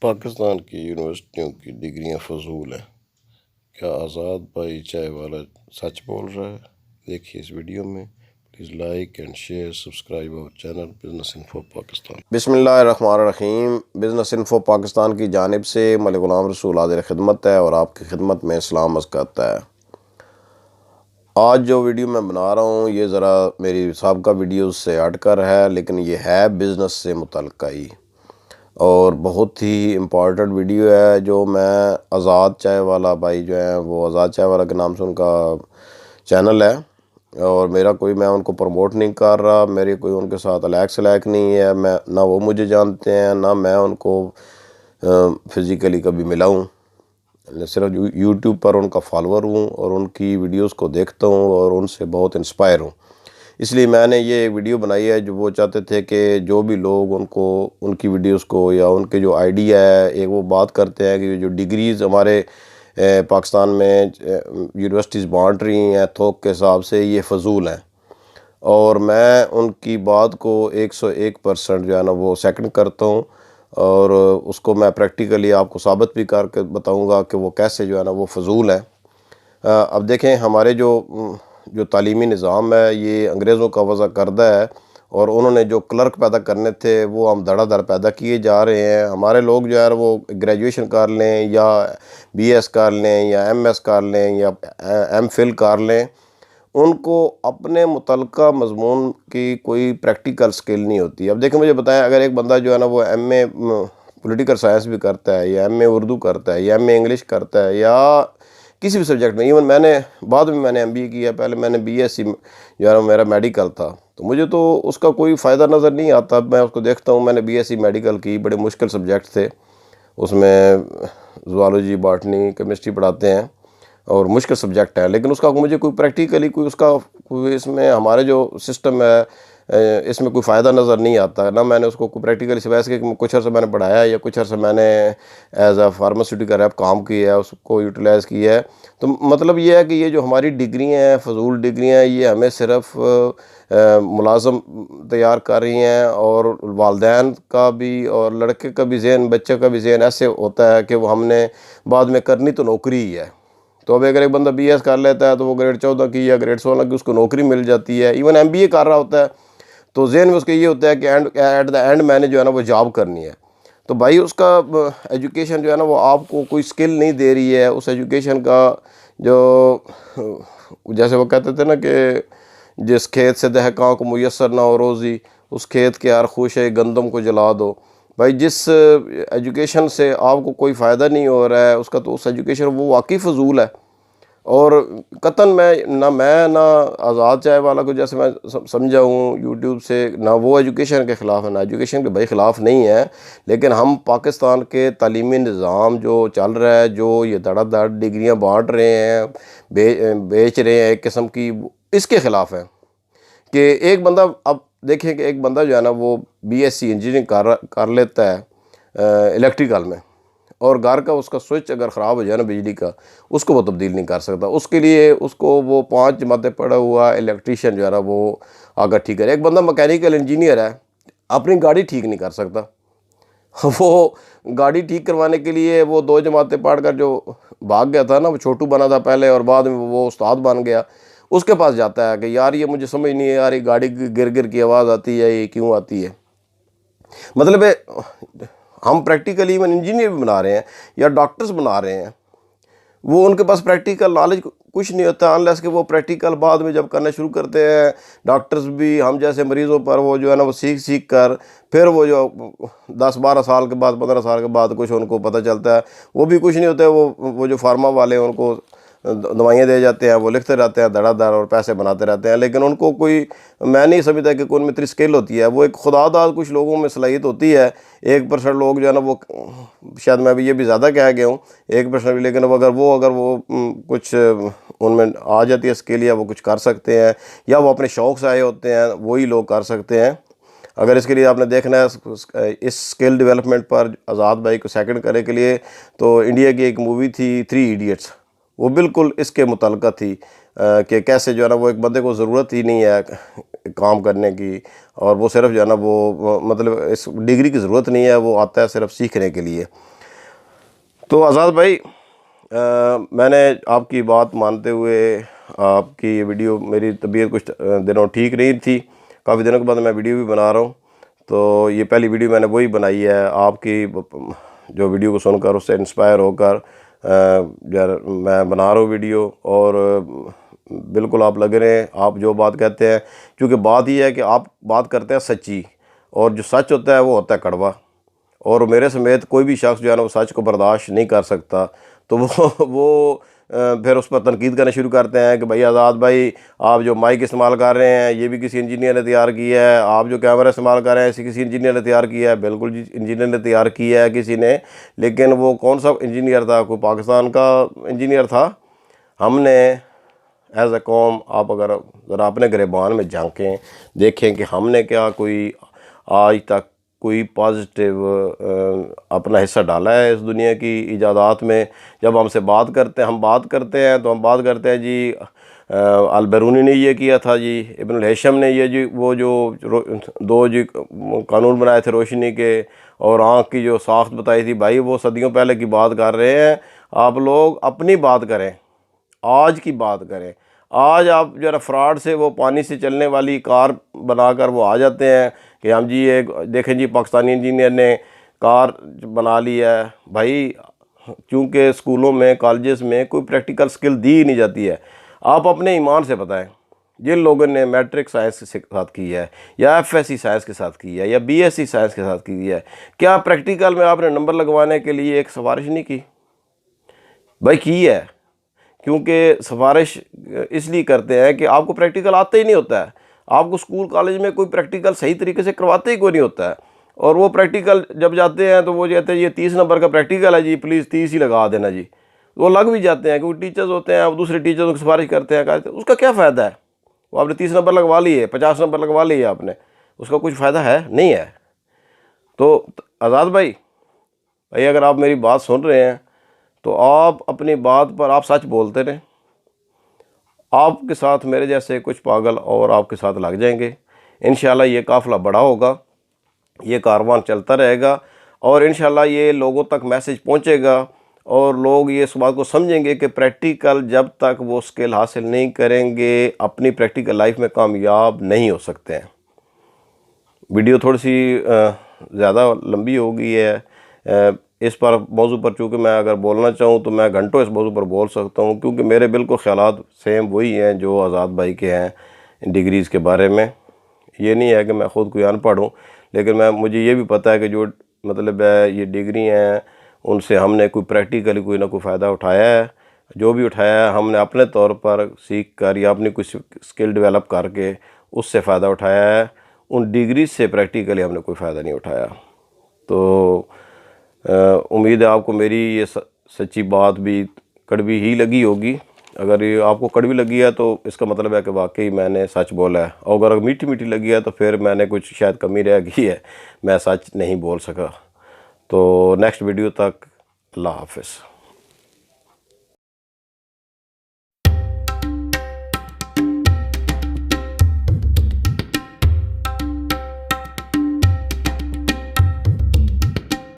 पाकिस्तान की यूनिवर्सिटियों की डिग्रियां फजूल हैं। क्या आज़ाद भाई चाय वाला सच बोल रहा है? देखिए इस वीडियो में। Please like and share, subscribe our channel business info Pakistan. बिस्मिल्लाहिर्रहमानिर्रहीम। बिजनेस इन्फो पाकिस्तान की जानिब से मलिक ग़ुलाम रसूल हाज़िर खिदमत है और आपकी खिदमत में इस्लाम अर्ज़ करता है। आज जो वीडियो मैं बना रहा हूँ ये ज़रा मेरी साबिक़ा वीडियोज़ से हट कर है, लेकिन ये है बिज़नेस से मुतल्लिक़ ही और बहुत ही इम्पॉर्टेंट वीडियो है। जो मैं आज़ाद चाय वाला भाई जो है वो आज़ाद चाय वाला के नाम से उनका चैनल है और मेरा कोई, मैं उनको प्रमोट नहीं कर रहा, मेरी कोई उनके साथ अलैक सलैक नहीं है। मैं ना वो मुझे जानते हैं ना मैं उनको फ़िज़िकली कभी मिला हूँ, सिर्फ यूट्यूब पर उनका फॉलोअर हूँ और उनकी वीडियोस को देखता हूँ और उनसे बहुत इंस्पायर हूँ। इसलिए मैंने ये वीडियो बनाई है। जो वो चाहते थे कि जो भी लोग उनको उनकी वीडियोस को या उनके जो आइडिया है, एक वो बात करते हैं कि जो डिग्रीज़ हमारे पाकिस्तान में यूनिवर्सिटीज़ बांट रही हैं थोक के हिसाब से, ये फ़जूल हैं। और मैं उनकी बात को 101% जो है ना वो सेकंड करता हूँ और उसको मैं प्रैक्टिकली आपको साबित भी करके बताऊंगा कि वो कैसे जो है ना वो फ़जूल है। अब देखें, हमारे जो तालीमी निज़ाम है ये अंग्रेज़ों का वज़ा करदा है और उन्होंने जो क्लर्क पैदा करने थे वो हम धड़ाधड़ पैदा किए जा रहे हैं। हमारे लोग जो है वो ग्रेजुएशन कर लें या BS कर लें या MS कर लें या MPhil कर लें, उनको अपने मुतल्लिक़ा मज़मून की कोई प्रैक्टिकल स्किल नहीं होती। अब देखिए, मुझे बताएं, अगर एक बंदा जो है ना वो MA पॉलिटिकल साइंस भी करता है या MA उर्दू करता है या MA इंग्लिश करता है या किसी भी सब्जेक्ट में, इवन मैंने बाद में मैंने MBA किया, पहले मैंने BSc जो है मेरा मेडिकल था, तो मुझे तो उसका कोई फ़ायदा नज़र नहीं आता। मैं उसको देखता हूँ, मैंने BSc मेडिकल की, बड़े मुश्किल सब्जेक्ट थे उसमें, ज़ूलॉजी बॉटनी केमिस्ट्री पढ़ाते हैं और मुश्किल सब्जेक्ट है, लेकिन उसका मुझे कोई प्रैक्टिकली कोई उसका कोई इसमें हमारे जो सिस्टम है इसमें कोई फ़ायदा नज़र नहीं आता ना। मैंने उसको कोई प्रैक्टिकली सिवाय इसके कि कुछ अर्सा मैंने पढ़ाया या कुछ अर्सा मैंने एज आ फार्मास्यूटिकल रैप काम किया है, उसको यूटिलाइज़ किया है। तो मतलब ये है कि ये जो हमारी डिग्रियाँ हैं, फ़जूल डिग्रियाँ हैं, ये हमें सिर्फ मुलाज़म तैयार कर रही हैं और वालिदैन का भी और लड़के का भी ज़हन, बच्चे का भी ज़हन ऐसे होता है कि वो हमने बाद में करनी तो नौकरी ही है। तो अब अगर एक बंदा BS कर लेता है तो वो ग्रेड 14 की या ग्रेड 16 की उसको नौकरी मिल जाती है। इवन MBA कर रहा होता है तो ज़हन में उसके ये होता है कि एट द एंड मैंने जो है ना वो जॉब करनी है। तो भाई उसका एजुकेशन जो है ना वो आपको कोई स्किल नहीं दे रही है। उस एजुकेशन का जो, जैसे वो कहते थे ना कि जिस खेत से दहकां को मुयस्सर ना हो रोज़ी, उस खेत के हर खुशे गंदम को जला दो। भाई जिस एजुकेशन से आपको कोई फ़ायदा नहीं हो रहा है उसका, तो उस एजुकेशन वो वाकई फ़जूल है। और कतन मैं ना आज़ाद चाय वाला को जैसे मैं समझा हूँ यूट्यूब से, ना वो एजुकेशन के ख़िलाफ़ है ना एजुकेशन के भाई ख़िलाफ़ नहीं है, लेकिन हम पाकिस्तान के तालीमी निज़ाम जो चल रहा है, जो ये धड़ाधड़ डिग्रियाँ बांट रहे हैं, बेच रहे हैं एक किस्म की, इसके ख़िलाफ़ है। कि एक बंदा, अब देखिए कि एक बंदा जो है ना वो BSc इंजीनियरिंग कर लेता है इलेक्ट्रिकल में, और घर का उसका स्विच अगर ख़राब हो जाए ना बिजली का, उसको वो तब्दील नहीं कर सकता। उसके लिए उसको वो 5 जमातें पढ़ा हुआ इलेक्ट्रीशियन जो है ना वो अगर ठीक करे। एक बंदा मैकेनिकल इंजीनियर है, अपनी गाड़ी ठीक नहीं कर सकता। वो गाड़ी ठीक करवाने के लिए वो 2 जमातें पढ़ कर जो भाग गया था ना, वो छोटू बना था पहले और बाद में वो उस्ताद बन गया, उसके पास जाता है कि यार ये मुझे समझ नहीं है यार, ये गाड़ी गिर गिर की आवाज़ आती है, ये क्यों आती है। मतलब हम प्रैक्टिकली इवन इंजीनियर भी बना रहे हैं या डॉक्टर्स बना रहे हैं, वो उनके पास प्रैक्टिकल नॉलेज कुछ नहीं होता, अनलेस कि वो प्रैक्टिकल बाद में जब करना शुरू करते हैं। डॉक्टर्स भी हम जैसे मरीज़ों पर वो जो है ना वो सीख कर फिर वो जो 10-12 साल के बाद 15 साल के बाद कुछ उनको पता चलता है, वो भी कुछ नहीं होता है। वो जो फार्मा वाले हैं उनको दवाइयाँ दे जाते हैं, वो लिखते रहते हैं धड़ाधड़ और पैसे बनाते रहते हैं, लेकिन उनको कोई, मैं नहीं समझता कि कोई उनमें इतनी स्किल होती है। वो एक खुदादाद कुछ लोगों में सलाहियत होती है। 1% लोग जो है ना वो, शायद मैं भी ये भी ज़्यादा कह गया हूँ 1% भी, लेकिन अगर वो कुछ उनमें आ जाती है स्किल या वो कुछ कर सकते हैं या वो अपने शौक़ से आए होते हैं, वही लोग कर सकते हैं। अगर इसके लिए आपने देखना है इस स्किल डेवलपमेंट पर आज़ाद भाई को सेकंड करने के लिए, तो इंडिया की एक मूवी थी 3 इडियट्स, वो बिल्कुल इसके मुतल्लिक़ थी कि कैसे जो है ना वो एक बंदे को ज़रूरत ही नहीं है काम करने की, और वो सिर्फ जो है ना वो मतलब इस डिग्री की ज़रूरत नहीं है, वो आता है सिर्फ सीखने के लिए। तो आज़ाद भाई, मैंने आपकी बात मानते हुए आपकी ये वीडियो, मेरी तबीयत कुछ दिनों ठीक नहीं थी, काफ़ी दिनों के बाद मैं वीडियो भी बना रहा हूँ। तो ये पहली वीडियो मैंने वही बनाई है, आपकी जो वीडियो को सुनकर उससे इंस्पायर होकर यार मैं बना रहा हूँ वीडियो। और बिल्कुल आप लग रहे हैं, आप जो बात कहते हैं, क्योंकि बात ये है कि आप बात करते हैं सच्ची, और जो सच होता है वो होता है कड़वा। और मेरे समेत कोई भी शख्स जो है ना वो सच को बर्दाश्त नहीं कर सकता। तो वो फिर उस पर तनकीद करना शुरू करते हैं कि भाई आज़ाद भाई, आप जो माइक इस्तेमाल कर रहे हैं ये भी किसी इंजीनियर ने तैयार किया है, आप जो कैमरा इस्तेमाल कर रहे हैं इसे किसी इंजीनियर ने तैयार किया है। बिल्कुल जी, इंजीनियर ने तैयार किया है किसी ने, लेकिन वो कौन सा इंजीनियर था? कोई पाकिस्तान का इंजीनियर था। हमने एज ए कौम, आप अगर ज़रा अपने गिरबान में झांकें, देखें कि हमने क्या कोई आज तक कोई पॉजिटिव अपना हिस्सा डाला है इस दुनिया की इजादात में। जब हमसे बात करते हैं, हम बात करते हैं तो हम बात करते हैं जी अल-बैरूनी ने ये किया था जी, इब्नुल हैशम ने ये जी वो जो दो जी कानून बनाए थे रोशनी के और आँख की जो साख्त बताई थी, भाई वो सदियों पहले की बात कर रहे हैं। आप लोग अपनी बात करें, आज की बात करें। आज आप जो है फ्रॉड से वो पानी से चलने वाली कार बनाकर वो आ जाते हैं कि हम जी ये देखें जी पाकिस्तानी इंजीनियर ने कार बना ली है। भाई चूँकि स्कूलों में कॉलेजेस में कोई प्रैक्टिकल स्किल दी ही नहीं जाती है। आप अपने ईमान से बताएं, जिन लोगों ने मैट्रिक साइंस के साथ की है या एफएससी साइंस के साथ की है या बीएससी साइंस के साथ की है, क्या प्रैक्टिकल में आपने नंबर लगवाने के लिए एक सिफारिश नहीं की? भाई की है, क्योंकि सिफारिश इसलिए करते हैं कि आपको प्रैक्टिकल आता ही नहीं होता है। आपको स्कूल कॉलेज में कोई प्रैक्टिकल सही तरीके से करवाते ही कोई नहीं होता है। और वो प्रैक्टिकल जब जाते हैं तो वो कहते हैं ये 30 नंबर का प्रैक्टिकल है जी, प्लीज़ 30 ही लगा देना जी। वो लग भी जाते हैं, क्योंकि टीचर्स होते हैं, वो दूसरे टीचर्स को सिफारिश करते हैं। उसका क्या फ़ायदा है? वो आपने 30 नंबर लगवा लिए, 50 नंबर लगवा लिए आपने, उसका कुछ फ़ायदा है नहीं है। तो आज़ाद भाई, अगर आप मेरी बात सुन रहे हैं तो आप अपनी बात पर आप सच बोलते रहें। आपके साथ मेरे जैसे कुछ पागल और आपके साथ लग जाएंगे। इंशाल्लाह ये काफ़िला बड़ा होगा, ये कारवान चलता रहेगा और इंशाल्लाह ये लोगों तक मैसेज पहुंचेगा और लोग ये इस बात को समझेंगे कि प्रैक्टिकल जब तक वो स्किल हासिल नहीं करेंगे अपनी प्रैक्टिकल लाइफ में कामयाब नहीं हो सकते हैं। वीडियो थोड़ी सी ज़्यादा लंबी हो गई है। इस पर मौजू पर चूँकि मैं अगर बोलना चाहूँ तो मैं घंटों इस मौजू पर बोल सकता हूँ, क्योंकि मेरे बिल्कुल ख़यालात सेम वही हैं जो आज़ाद भाई के हैं डिग्रीज़ के बारे में। ये नहीं है कि मैं ख़ुद कोई अनपढ़ हूँ, लेकिन मुझे ये भी पता है कि जो मतलब है ये डिग्री हैं उनसे हमने कोई प्रैक्टिकली कोई ना कोई फ़ायदा उठाया है। जो भी उठाया है हमने अपने तौर पर सीख कर या अपनी कुछ स्किल डेवलप करके उससे फ़ायदा उठाया है। उन डिग्री से प्रैक्टिकली हमने कोई फ़ायदा नहीं उठाया। तो उम्मीद है आपको मेरी ये सच्ची बात भी कड़वी ही लगी होगी। अगर ये आपको कड़वी लगी है तो इसका मतलब है कि वाकई मैंने सच बोला है, और अगर मीठी मीठी लगी है तो फिर मैंने कुछ शायद कमी रह गई है, मैं सच नहीं बोल सका। तो नेक्स्ट वीडियो तक अल्लाह हाफ़िज़।